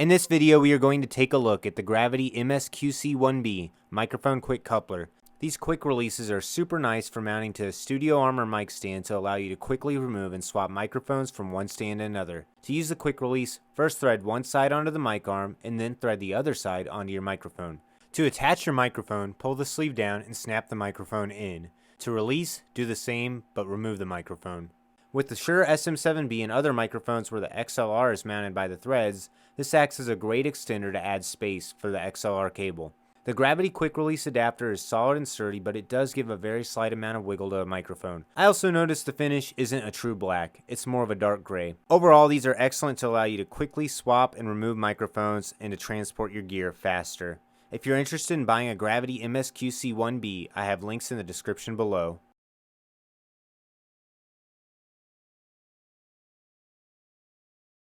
In this video, we are going to take a look at the Gravity MSQC1B microphone quick coupler. These quick releases are super nice for mounting to a Studio Armor mic stand to allow you to quickly remove and swap microphones from one stand to another. To use the quick release, first thread one side onto the mic arm and then thread the other side onto your microphone. To attach your microphone, pull the sleeve down and snap the microphone in. To release, do the same but remove the microphone. With the Shure SM7B and other microphones where the XLR is mounted by the threads, this acts as a great extender to add space for the XLR cable. The Gravity Quick Release adapter is solid and sturdy, but it does give a very slight amount of wiggle to a microphone. I also noticed the finish isn't a true black, it's more of a dark gray. Overall, these are excellent to allow you to quickly swap and remove microphones and to transport your gear faster. If you're interested in buying a Gravity MSQC1B, I have links in the description below.